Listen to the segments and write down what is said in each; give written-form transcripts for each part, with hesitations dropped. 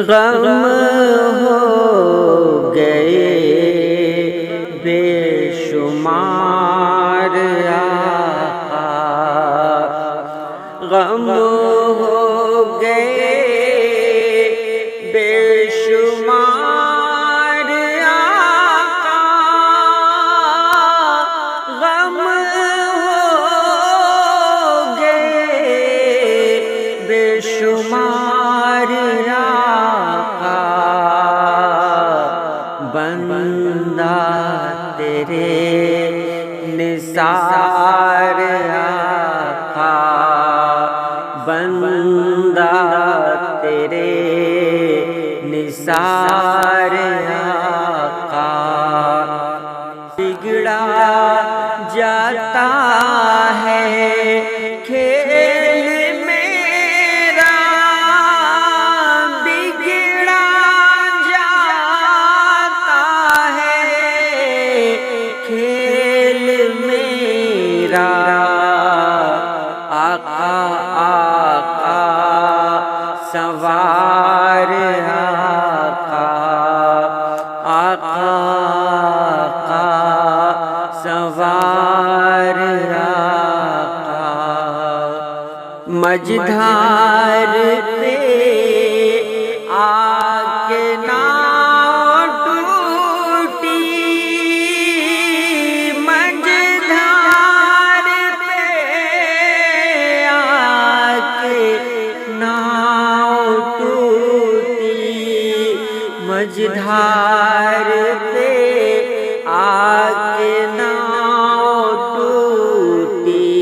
غم ہو گئے بے شمار آقا، غم ہو گئے بے شمار آقا، غم ہو گئے بے شمار آقا، بندہ تیرے نثار آقا، بندہ تیرے نثار آقا، بگڑا جاتا ہے کھیل میرا، بگڑا جاتا ہے کھیل میرا، آقا آقا سوار آقا، آقا آقا سوار آقا، مجدھار پہ آ کے ناؤ ٹوٹی، مجدھار پہ آ کے ناؤ ٹوٹی، مجدھار پہ آ کے ناؤ ٹوٹی،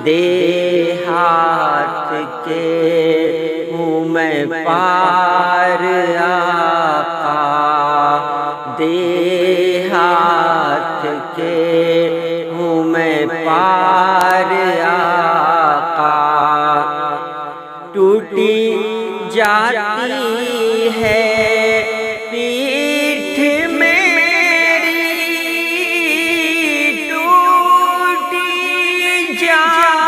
دے ہاتھ کے ہوں میں پار آقا، دے ہاتھ کے ہوں میں پار آقا، ٹوٹی جاتی ہے پیٹھ میری، ٹوٹی جاتی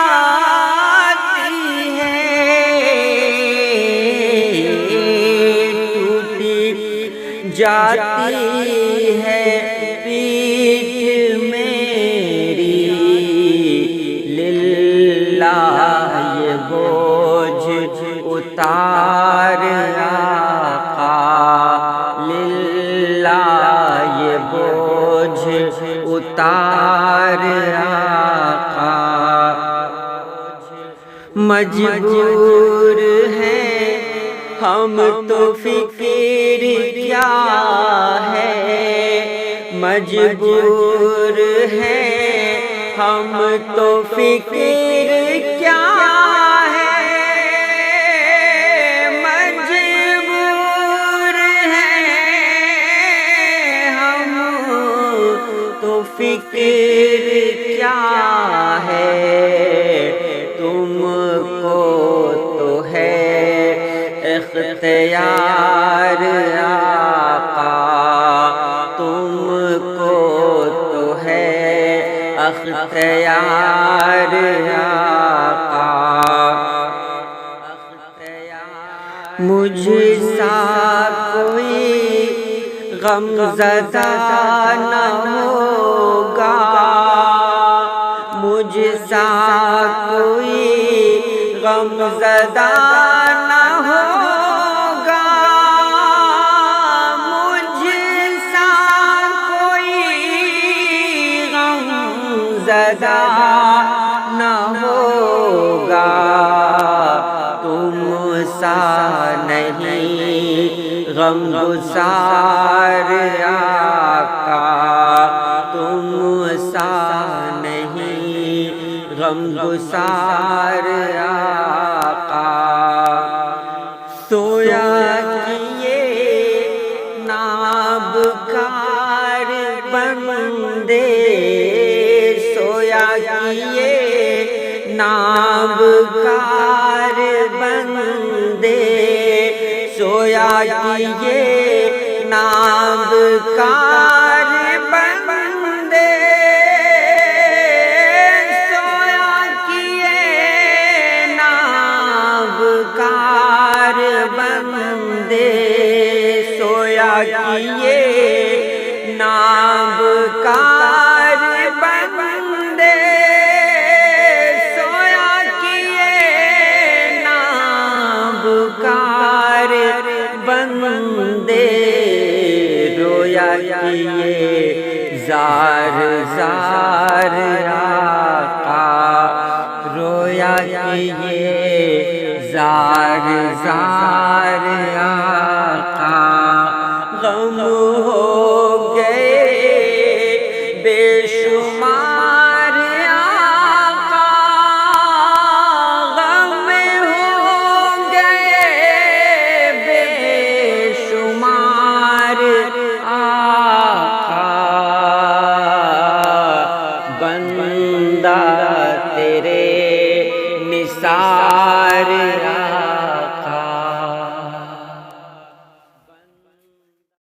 ہے، ٹوٹی جاتی ہے پیٹھ میری، للہ یہ بوجھ اتار آقا، للہ یہ بوجھ اتار آقا، مجبور ہیں ہم تو فکر کیا ہے، مجبور ہیں ہم تو فکر کیا ہے، مجبور ہیں ہم تو فکر کیا ہے، تم کو تو ہے اختیار آقا، تم کو تو ہے اختیار آقا، مجھ سا کوئی غم زدہ نہ ہوگا، مجھ سا کوئی غم زدہ نہ ہوگا، مجھ سا کوئی غم زدہ نہ ہوگا، تم سا نہیں غم گسار آقا، تم سا نہیں غم گسار آقا، سویا کیے نابکار بندے، سویا کیے نابکار بندے، سویا کیے نابکار بندے، سویا کیے نابکار بندے سویا کیے نابکار بندے سویا کیے نابکار بندے رویا کیے زار زار آقا رویا کیے زار زار آقا